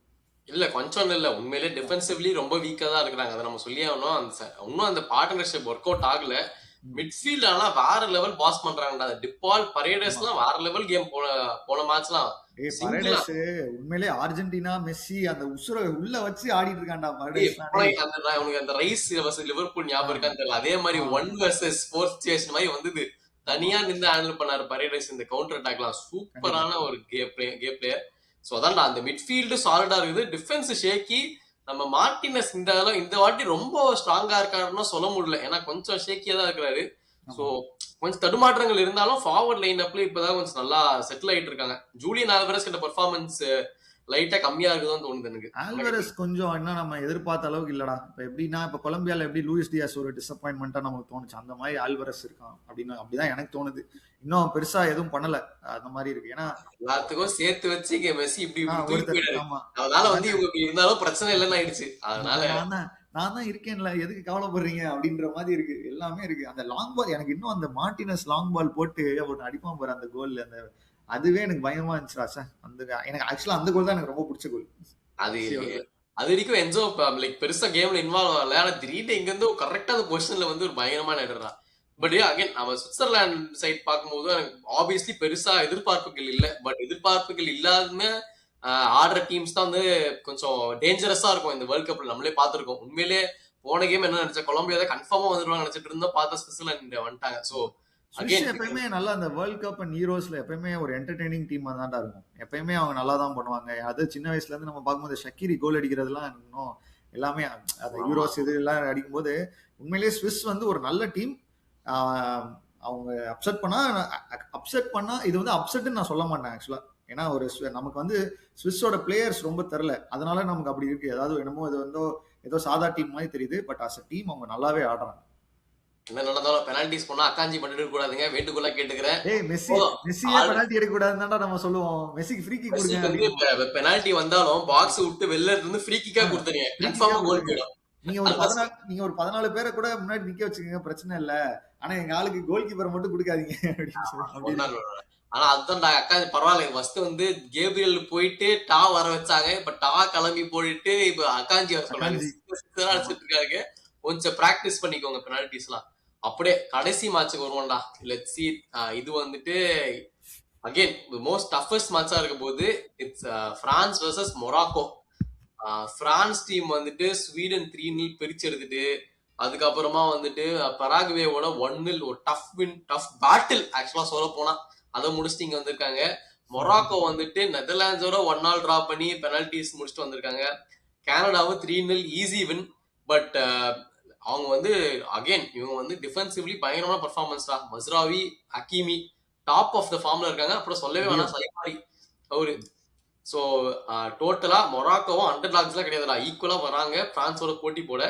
இல்ல கொஞ்சம் இல்ல, உண்மையிலே டிஃபென்சிவ்லி ரொம்ப வீக்கா தான் இருக்கிறாங்க. அதை நம்ம சொல்லி ஆகணும். இன்னும் அந்த பார்ட்னர்ஷிப் ஒர்க் அவுட் ஆகல. மிட்ஃபீல்ட் ஆனா வேற லெவல் பாஸ் பண்றாங்கடா. டிப்பால் பரேடஸ் எல்லாம் வேற லெவல் கேம் போன மேட்ச்லாம். உண்மையிலே அர்ஜென்டினா மெஸ்ஸி அந்த உசுர உள்ள வச்சு ஆடிட்டு இருக்கான்டா. அந்த ரைஸ் லிவர்பூல் ஞாபகம் இருக்கான்னு தெரியல. அதே மாதிரி 1 vs 4 சிச்சுவேஷன் மாதிரி வந்தது. தனியா நின்று ஹேண்டில் பண்ணாரு பரேடஸ். இந்த கவுண்டர் அட்டாக்லாம் சூப்பரான ஒரு கேம் பிளேயர். சோ அதான் அந்த மிட்ஃபீல்டு சாலிடா இருக்குது, டிஃபென்ஸ் ஷேக்கி. நம்ம மார்டினஸ் இந்த வாட்டி ரொம்ப ஸ்ட்ராங்கா இருக்காருன்னா சொல்ல முடியல. ஏன்னா கொஞ்சம் ஷேக்கியா தான் இருக்கிறாரு. சோ கொஞ்சம் தடுமாற்றங்கள் இருந்தாலும் ஃபார்வர்ட் லைன் அப்ல இப்பதான் கொஞ்சம் நல்லா செட்டில் ஆயிட்டு இருக்காங்க. ஜூலியன் ஆல்வரஸ் கிட்ட பெர்ஃபார்மன்ஸ் லைட்டா கம்மியா இருக்குதான் தோணுது எனக்கு. ஆல்வரஸ் கொஞ்சம் இன்னும் நம்ம எதிர்பார்த்த அளவுக்கு இல்லடா. இப்ப எப்படின்னா இப்ப கொலம்பியால எப்படி லூயிஸ் டியாஸ் ஒரு டிசப்பாயின்மெண்டா நமக்கு தோணுச்சு, அந்த மாதிரி ஆல்வரஸ் இருக்கான் அப்படின்னு அப்படிதான் எனக்கு தோணுது. இன்னும் பெருசா எதுவும் பண்ணல அந்த மாதிரி இருக்கு. ஏன்னா எல்லாத்துக்கும் சேர்த்து வச்சு மெஸ்ஸி இப்படி அதனால வந்து இவங்க இருந்தாலும் பிரச்சனை இல்லைன்னு ஆயிடுச்சு. அதனால நான் தான் இருக்கேன்ல, எதுக்கு கவலைப்படுறீங்க அப்படின்ற மாதிரி இருக்கு. எல்லாமே இருக்கு. அந்த லாங் பால் எனக்கு இன்னும் அந்த மார்டினஸ் லாங் பால் போட்டு ஒரு அடிப்பான் பாரு அந்த கோல், அந்த அதுவே எனக்கு பயமா இருந்துச்சு சார். அந்த எனக்கு ஆக்சுவலா அந்த கோல் தான் எனக்கு ரொம்ப பிடிச்ச கோல். அது வரைக்கும் என்ஜோ லைக் பெருசா கேம்ல இன்வால்வ் ஆகல. ஆனா திடீர்னு இங்க இருந்து கரெக்டா அந்த பொசிஷன்ல வந்து ஒரு பயங்கரமான இடறா. பட் அகைன் நம்ம சுவிட்சர்லாந்து சைட் பார்க்கும்போது எனக்கு ஆப்வியஸ்லி பெருசா எதிர்பார்ப்புகள் இல்லை. பட் எதிர்பார்ப்புகள் இல்லாம ஆடுற டீம்ஸ் தான் வந்து கொஞ்சம் டேஞ்சரஸா இருக்கும் இந்த வேர்ல்ட் கப்ல. நம்மளே பார்த்திருக்கோம். உண்மையிலே போன கேம் என்ன நினைச்சா கொலம்பியா தான் கன்ஃபார்மா வந்துருவாங்க நினைச்சிட்டு இருந்தோம். பார்த்தா சுவிட்சர்லாந்து வந்துட்டாங்க. சோ எப்பயுமே நல்லா அந்த வேர்ல்ட் கப் அண்ட் ஹீரோஸ்ல எப்பயுமே ஒரு என்டர்டெய்னிங் டீமா தான் இருக்கும். எப்பயுமே அவங்க நல்லா தான் பண்ணுவாங்க. அது சின்ன வயசுல இருந்து நம்ம பார்க்கும்போது ஷக்கீரி கோல் அடிக்கிறதுலாம் இன்னும் எல்லாமே அந்த ஹீரோஸ் இது எல்லாம் அடிக்கும்போது உண்மையிலேயே ஸ்விஸ் வந்து ஒரு நல்ல டீம். அவங்க அப்செட் பண்ணா இது வந்து அப்செட்னு நான் சொல்ல மாட்டேன் ஆக்சுவலா. ஏன்னா ஒரு நமக்கு வந்து ஸ்விஸ்ஸோட பிளேயர்ஸ் ரொம்ப தெரியல, அதனால நமக்கு அப்படி இருக்கு. ஏதாவது என்னமோ இது வந்து ஏதோ சாதா டீம் மாதிரி தெரியுது. பட் அஸ் அ டீம் அவங்க நல்லாவே ஆடுறாங்க. என்ன நடந்தாலும் பெனால்டிஸ் போனா அக்காஞ்சி பண்ணிட்டு கூடாதுங்க, வேண்டுகோளா கேட்டுக்கிறேன். மெஸ்ஸியே பெனால்டி எடுக்க கூடாதுன்னு நம்ம சொல்லுவோம். மெஸ்ஸிக்கு ஃப்ரீ கிக் கொடுங்க. பெனால்டி வந்தாலும் பாக்ஸ் விட்டு வெளில இருந்து ஃப்ரீ கிக்கா கொடுத்துறீங்க, கன்ஃபார்மா கோல் போயிடும். நீங்க ஒரு 14 பேரை கூட முன்னாடி நிக்க வச்சுக்கோங்க, பிரச்சனை இல்ல. ஆனா எங்க ஆளுக்கு கோல் கீப்பரை மட்டும் கொடுக்காதீங்க அப்படின்னு. ஆனா அதுதான் அக்கா பரவாயில்ல. ஃபர்ஸ்ட் வந்து கேப்ரியல் போயிட்டு டா வர வச்சாங்க. இப்ப டா கிளம்பி போயிட்டு இப்ப அக்காஞ்சி வர சொல்றாங்க. அடிச்சிட்டு இருக்காங்க. கொஞ்சம் பிராக்டிஸ் பண்ணிக்கோங்க பெனால்டிஸ் எல்லாம். அப்படியே கடைசி மேட்சுக்கு வருவோம்டா. Let's see. இது வந்துட்டு அகைன் மோஸ்ட் டஃபஸ்ட் மேட்சா இருக்க போது it's France versus Morocco. France team வந்துட்டு ஸ்வீடன் 3-0 பிரிச்சு எடுத்துட்டு அதுக்கப்புறமா வந்துட்டு பராகுவேவோட 1-0 ஒரு டஃப் பேட்டில் ஆக்சுவலா சொல்ல போனா அதை முடிச்சுட்டு இங்க வந்திருக்காங்க. மொராக்கோ வந்துட்டு நெதர்லாண்ட்ஸோட 1-0 டிரா பண்ணி பெனால்டிஸ் முடிச்சுட்டு வந்திருக்காங்க. கனடாவை 3-0 ஈஸி வின். பட் அவங்க வந்து அகைன் இவங்க வந்து டிஃபென்சிவ்லி பயங்கரமான பர்ஃபார்மன்ஸ் தான். மஸ்ராவி, ஹக்கீமி டாப் ஆஃப் த ஃபார்ம்ல இருக்காங்க. அப்புறம் சொல்லவே வேணாம் சலிமாரி அவரு. ஸோ டோட்டலா மொராக்கோவும் அண்டர் டாக்ஸ்லாம் கிடையாதுடா, ஈக்குவலா வராங்க பிரான்ஸோட போட்டி போட.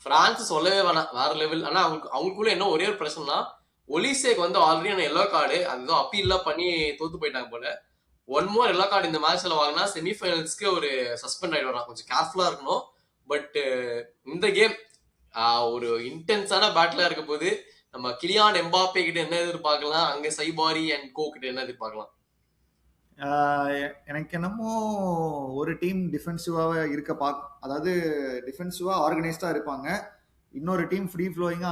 பிரான்ஸ் சொல்லவே வேணாம், வேற லெவல். ஆனா அவங்களுக்குள்ள என்ன ஒரே ஒரு பிரச்சனைனா, ஒலிசேக்கு வந்து ஆல்ரெடி எல்லோ கார்டு அதுதான் அப்பீல்லாம் பண்ணி தோத்து போயிட்டாங்க போல. ஒன் மோர் எல்லோ கார்டு இந்த மேட்ச்ல வாங்கினா செமிஃபைனல்ஸ்க்கு ஒரு சஸ்பெண்ட் ஆயிடுவாங்க. கொஞ்சம் கேர்ஃபுல்லா இருக்கணும். பட் இந்த கேம் ஒரு இன்டென்ஸான பேட்டிலா இருக்க போது. நம்ம கிலியான் எம்பாப்பே கிட்ட என்ன எதிர்பார்க்கலாம், அங்க சைபாரி அண்ட் கோ கிட்ட என்ன எதிர்பார்க்கலாம்? எனக்கு என்னமோ ஒரு டீம் டிஃபென்சிவாக இருக்க அதாவது டிஃபென்சிவா ஆர்கனைஸ்டா இருப்பாங்க, இன்னொரு டீம் ஃப்ரீ ஃப்ளோயிங்கா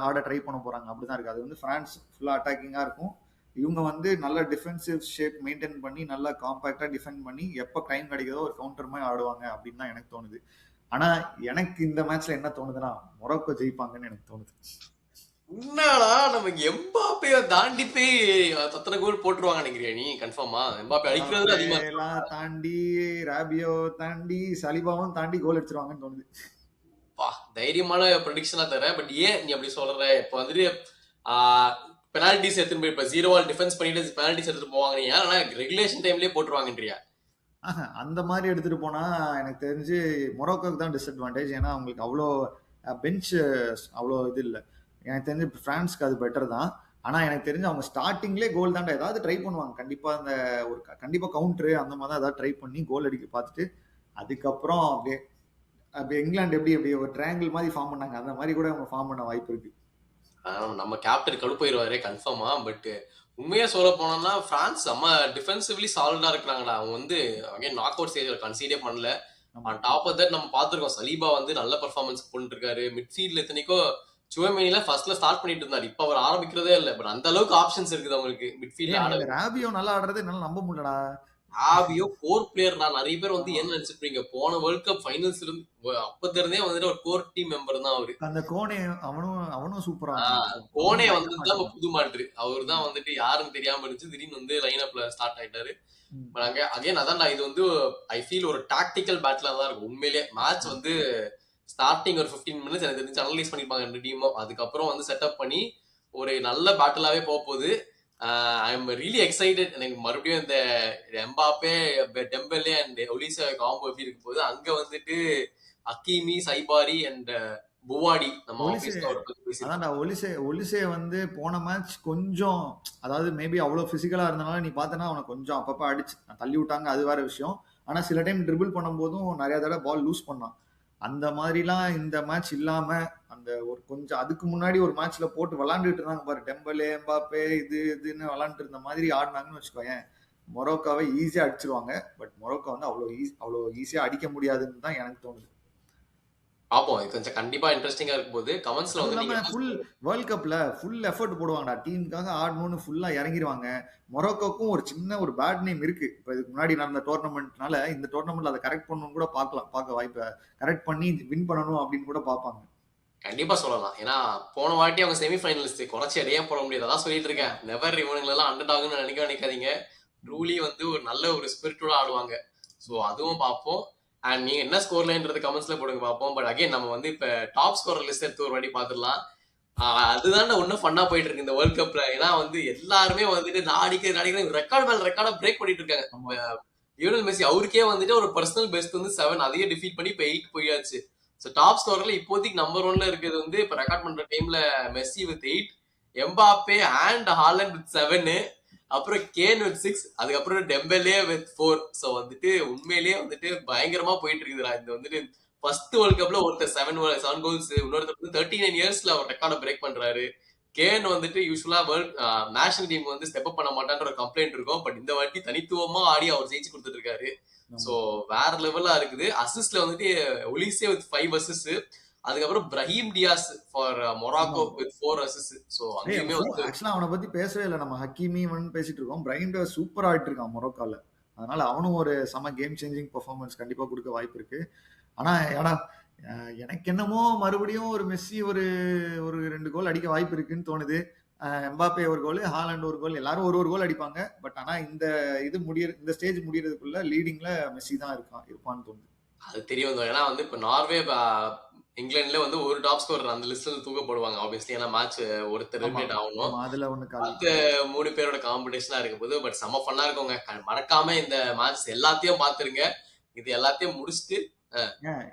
ஆட ட்ரை பண்ண போறாங்க. அப்படிதான் இருக்கு. அது வந்து பிரான்ஸ் ஃபுல்லா அட்டாக்கிங்கா இருக்கும். இவங்க வந்து நல்ல டிஃபென்சிவ் ஷேப் மெயின்டைன் பண்ணி நல்லா காம்பாக்டா டிஃபெண்ட் பண்ணி எப்போ டைம் கிடைக்குதோ ஒரு கவுண்டர் மாதிரி ஆடுவாங்க அப்படின்னு தான் எனக்கு தோணுது. ஆனா எனக்கு இந்த மேட்ச்ல என்ன தோணுதுன்னா மொரோக்கோ ஜெயிப்பாங்கன்னு எனக்கு தோணுது. என்னடா நமக்கு எம்பாப்பைய தாண்டி போய் அத்தனை கோல் போட்டுருவாங்க நினைக்கிறியா நீ? கன்ஃபார்மா எம்பாப்பே அடிக்கிறது அதிகமா எல்லாம் தாண்டி ராபியோ தாண்டி சலிபாவும் தாண்டி கோல் அடிச்சிருவாங்கன்னு தோணுது. தைரியமான ப்ரெடிக்ஷனா தர. பட் ஏன் நீ அப்படி சொல்ற? இப்ப வந்துட்டு பெனால்டிஸ் எடுத்துட்டு போய் இப்ப 0-1 டிஃபென்ஸ் பண்ணிட்டு பெனால்டிஸ் எடுத்துட்டு போவாங்க. நீ ஆனா ரெகுலேஷன் டைம்லயே போட்டுருவாங்கன்றியா? அந்த மாதிரி எடுத்துட்டு போனா எனக்கு தெரிஞ்சு மொரோக்கோக்கு தான் டிஸ்அட்வான்டேஜ். ஏன்னா அவங்களுக்கு அவ்வளோ பெஞ்ச் அவ்வளோ இது இல்லை. எனக்கு தெரிஞ்சு பிரான்ஸ்க்கு அது பெட்டர் தான். ஆனா எனக்கு தெரிஞ்சு அவங்க ஸ்டார்டிங்லேயே கோல் தாண்டா ஏதாவது ட்ரை பண்ணுவாங்க. கண்டிப்பா அந்த ஒரு கண்டிப்பா கவுண்டரு அந்த மாதிரி தான் ஏதாவது ட்ரை பண்ணி கோல் அடிக்க பார்த்துட்டு அதுக்கப்புறம் அப்படியே அப்படியே இங்கிலாந்து எப்படி ஒரு ட்ரையாங்கிள் மாதிரி ஃபார்ம் பண்ணாங்க, அந்த மாதிரி கூட அவங்க ஃபார்ம் பண்ண வாய்ப்பு இருக்கு. நம்ம கேப்டன் கடுப்பாயிருவாரு கன்ஃபார்மா. பட் உண்மையா சொல்ல போனோம்னா பிரான்ஸ் நம்ம டிஃபென்சிவ்லி சாலிடா இருக்கிறாங்கடா. அவங்க வந்து அகைன் நாக் அவுட் ஸ்டேஜ்ல கன்சீடே பண்ணல. டாப் ஆஃப் தட் நம்ம பார்த்துருக்கோம், சலீபா வந்து நல்ல பெர்ஃபார்மன்ஸ் பண்ணிட்டு இருக்காரு. மிட்ஃபீல்ட்ல எத்தனைக்கோ சுவமேனில ஃபர்ஸ்ட்ல ஸ்டார்ட் பண்ணிட்டு இருந்தாரு, இப்ப அவர் ஆரம்பிக்கிறதே இல்ல. பட் அந்த அளவுக்கு ஆப்ஷன்ஸ் இருக்குது அவங்களுக்கு மிட்ஃபீல்ட்ல ஆட. ராபியோ நல்லா ஆடுறது என்னால நம்ப முடியலடா. ராபியோ கோர் பிளேயர் தான். நிறைய பேர் வந்து என்ன நினைச்சிருப்பீங்க, போன வேர்ல்ட் கப் ஃபைனல்ஸ் இருந்து அப்பத்துல இருந்தே வந்துட்டு ஒரு கோர் டீம் மெம்பர் தான் அவரு. அந்த கோனே அவனும் சூப்பரா. கோனே வந்து தான் புது மாற்று. அவர் தான் வந்துட்டு யாருன்னு தெரியாம இருந்துச்சு, திடீர்னு வந்து லைன் அப்ல ஸ்டார்ட் ஆயிட்டாரு. அகைன் அதான்டா, இது வந்து ஐ ஃபீல் ஒரு டாக்டிக்கல் பேட்டிலா தான் இருக்கும் உண்மையிலேயே. மேட்ச் வந்து ஸ்டார்டிங் ஒரு 15 மினிட்ஸ் எனக்கு தெரிஞ்சு அனலைஸ் பண்ணிருப்பாங்க ரெண்டு டீமும். அதுக்கப்புறம் வந்து செட்டப் பண்ணி ஒரு நல்ல பேட்டிலாவே போக போகுது. I am really excited. எனக்கு மறுபடியும் இந்த எம்பாப்பே, டெம்பெலே அண்ட் ஒலிசா காம்போ எப்படி இருக்க போகுது. அங்க வந்துட்டு ஹக்கீமி, சைபாரி அண்ட் புவாடி நம்ம ஒலிசே வந்து போன மேட்ச் கொஞ்சம், அதாவது மேபி அவ்வளவு பிசிக்கலா இருந்தனால நீ பார்த்தனா அவனை கொஞ்சம் அப்பப்ப அடிச்சு தள்ளி விட்டாங்க, அது வேற விஷயம். ஆனா சில டைம் ட்ரிபிள் பண்ணும் போதும் நிறைய தடவை பால் லூஸ் பண்ணான். அந்த மாதிரிலாம் இந்த மேட்ச் இல்லாம அந்த ஒரு கொஞ்சம் அதுக்கு முன்னாடி ஒரு மேட்ச்ல போட்டு விளாண்டுட்டு இருந்தாங்க பாரு, டெம்பலே எம்பாப்பே இதுன்னு விளாண்டுட்டு இருந்த மாதிரி ஆடினாங்கன்னு வச்சுக்கோயேன், மொரோக்காவை ஈஸியா அடிச்சிருவாங்க. பட் மொரோக்கா வந்து அவ்வளோ ஈஸியா அடிக்க முடியாதுன்னு தான் எனக்கு தோணுது. பாப்போம், இது கொஞ்சம் கண்டிப்பா இன்ட்ரெஸ்டிங்கா இருக்கும் போது. கமெண்ட்ஸ்ல வந்து நீங்க ஃபுல் வேர்ல்ட் கப்ல ஃபுல் எஃபர்ட் போடுவாங்கடா, டீமுக்காக ஆடணும்னு ஃபுல்லா இறங்கிடுவாங்க. மொரோக்கோக்கும் ஒரு சின்ன ஒரு பேட் நேம் இருக்கு. இப்போ இதுக்கு முன்னாடி நடந்த டோர்னமெண்ட்னால இந்த டோர்னமெண்ட்ல அதை கரெக்ட் பண்ணணும்னு கூட பார்க்க வாய்ப்பு, கரெக்ட் பண்ணி வின் பண்ணணும் அப்படின்னு கூட பார்ப்பாங்க. கண்டிப்பா சொல்லலாம். ஏன்னா போன வாட்டி அவங்க செமிஃபைனலிஸ்ட் குறைச்சி அடையே போட முடியாது. அதான் சொல்லிட்டு இருக்கேன், நெவர் இவனுங்களெல்லாம் அண்டர் டாக்னு நினைக்காதீங்க. ட்ரூலி வந்து ஒரு நல்ல ஒரு ஸ்பிரிட்டோட ஆடுவாங்க. ஸோ அதுவும் பார்ப்போம். அண்ட் நீங்க என்ன ஸ்கோர் லைன்றது கமெண்ட்ஸ்ல போடுங்க பார்ப்போம். பட் அகைன் நம்ம வந்து இப்ப டாப் ஸ்கோர் லிஸ்ட் எடுத்து ஒரு வாட்டி பார்த்துடலாம். அதுதான் ஒன்னும் ஃபன்னா போயிட்டு இருக்கு இந்த வேர்ல்ட் கப்ல. ஏன்னா வந்து எல்லாருமே வந்துட்டு நாடிக்கிற ரெக்கார்ட் மேல ரெக்கார்டா பிரேக் பண்ணிட்டு இருக்காங்க. லியோனல் மெஸ்ஸி அவருக்கே வந்துட்டு ஒரு பர்சனல் பெஸ்ட் வந்து 7, அதையே டிஃபீட் பண்ணி இப்ப 8 போயாச்சு. ஸோ டாப் ஸ்கோர்ல இப்போதைக்கு நம்பர் 1ல இருக்கிறது வந்து இப்ப ரெக்கார்ட் பண்ற டைம்ல Messi with 8, Mbappe and Haaland with 7, அப்புறம் கேன் வித் 6, அதுக்கப்புறம் டெம்பெலே வித் 4. ஸோ வந்துட்டு உண்மையிலேயே வந்துட்டு பயங்கரமா போயிட்டு இருக்குதுடா. இது வந்துட்டு ஃபர்ஸ்ட் வேர்ல்ட் கப்ல ஒருத்தர் 7 கோல்ஸ், இன்னொருத்தர் வந்து 39 இயர்ஸ்ல அவர் ரெக்கார்டை பிரேக் பண்றாரு. கேன் வந்துட்டு யூஸ்வலா வேர்ல்ட் நேஷனல் டீம் வந்து ஸ்டெப் அப் பண்ண மாட்டான்ற ஒரு கம்ப்ளைண்ட் இருக்கும். பட் இந்த வாட்டி தனித்துவமா ஆடி அவர் ஜெயிச்சு கொடுத்துட்டு இருக்காரு. சோ வேற லெவலா இருக்குது. அசிஸ்ட்ல வந்துட்டு ஒலிசே வித் 5 அசிஸ்ட், அதுக்கப்புறம் Brahim Diaz for Morocco with 4 assist. So அங்கேயுமே வந்து ஆக்சுவலா அவனை பத்தி பேசவே இல்லை. நம்ம ஹக்கீமி பேசிட்டு இருக்கோம், பிரஹீம் டியாஸ் சூப்பரா ஆயிட்டு இருக்கான் மொரோக்கால. அதனால அவனும் ஒரு செம கேம் சேஞ்சிங் பெர்ஃபார்மன்ஸ் கண்டிப்பா கொடுக்க வாய்ப்பு இருக்கு. ஆனா எனக்கு என்னமோ மறுபடியும் ஒரு மெஸ்ஸி ஒரு 2 கோல் அடிக்க வாய்ப்பு இருக்குன்னு தோணுது. எம்பாப்பே ஒரு கோல், ஹாலண்ட் ஒரு கோல், எல்லாரும் ஒரு கோல் அடிப்பாங்க. பட் ஆனா இந்த ஸ்டேஜ் முடியறதுக்குள்ள லீடிங்ல மெஸ்ஸி தான் இருப்பான்னு தோணுது. அது தெரிய வந்தோம். ஏன்னா வந்து இப்ப நார்வே இங்கிலாந்துல வந்து ஒரு டாப் ஸ்கோர் அந்த லிஸ்ட்ல தூக்கப்படுவாங்க ஆப்வியஸ்லி. ஏன்னா மேட்ச் ஒருத்தர் ஆமா எலிமினேட் ஆகணும். ஆமா அதுல ஒண்ணு காலி. மத்த 3 பேரோட காம்படிஷனா இருக்க போது. பட் செம்ம ஃபன்னா இருக்குங்க. மறக்காம இந்த மேட்ச் எல்லாத்தையும் பாத்துருங்க. இது எல்லாத்தையும் முடிச்சுட்டு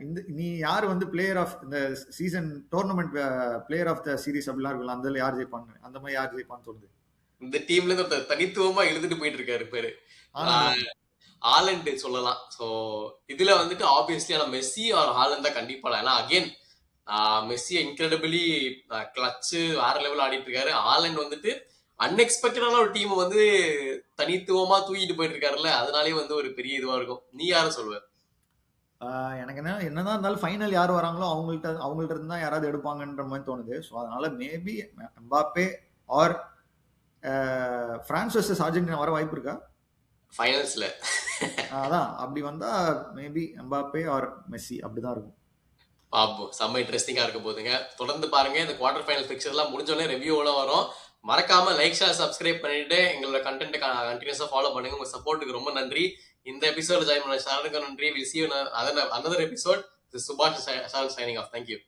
இந்த நீ யார் வந்து பிளேயர் ஆஃப் இந்த season tournament player of the series அப்படிலாம் இருக்குல்ல, அந்த யார் ஜெயிப்பாங்க, அந்த மாதிரி யார் ஜெயிப்பான்னு தோணுது. இந்த டீம்ல இருந்து ஒருத்தர் தனித்துவமா இழுத்துட்டு போயிட்டு இருக்காரு பேரு ஹாலண்ட் சொல்லலாம். ஸோ இதுல வந்துட்டு ஆப்வியஸ்லி ஆனா மெஸ்ஸி ஆர் ஹாலண்ட் தான் கண்டிப்பா. ஏன்னா அகைன் மெஸ்ஸி இன்கிரெடிபிளி கிளச்சு வேற லெவல் ஆடிட்டு இருக்காரு. ஹாலண்ட் வந்துட்டு அன்எக்ஸ்பெக்டடான ஒரு டீம் வந்து தனித்துவமா தூக்கிட்டு போயிட்டு இருக்காருல்ல, அதனாலே வந்து ஒரு பெரிய இதுவா இருக்கும். நீ யாரும் சொல்லுவ? எனக்கு என்னதான் இருந்தாலும் ஃபைனல் யார் வராங்களோ அவங்கள்ட்ட இருந்து தான் யாராவது எடுப்பாங்கன்ற மாதிரி தோணுது. ஸோ அதனால maybe Mbappe or France versus Argentina வர வாய்ப்பு இருக்கா ஃபைனல்ஸ்ல? அதான் அப்படி வந்தா மேபி எம்பாப்பே ஆர் மெஸ்ஸி அப்படிதான் இருக்கும். பாப்போம். செம்ம இன்ட்ரெஸ்டிங்கா இருக்க போகுதுங்க. தொடர்ந்து பாருங்க. இந்த குவார்டர் ஃபைனல் பிக்சர் எல்லாம் முடிஞ்சோடனே ரிவ்யூவோட வரும். மறக்காம லைக் ஷேர் சப்ஸ்கிரைப் பண்ணிட்டு எங்களோட கண்டென்ட் கண்டினியூஸா ஃபாலோ பண்ணுங்க. உங்க சப்போர்ட்டுக்கு ரொம்ப நன்றி. இந்த எபிசோட் ஜாயின் பண்ண ஷாருக்கும் நன்றி. Will see you in another episode. This is Subhash signing off. Thank you.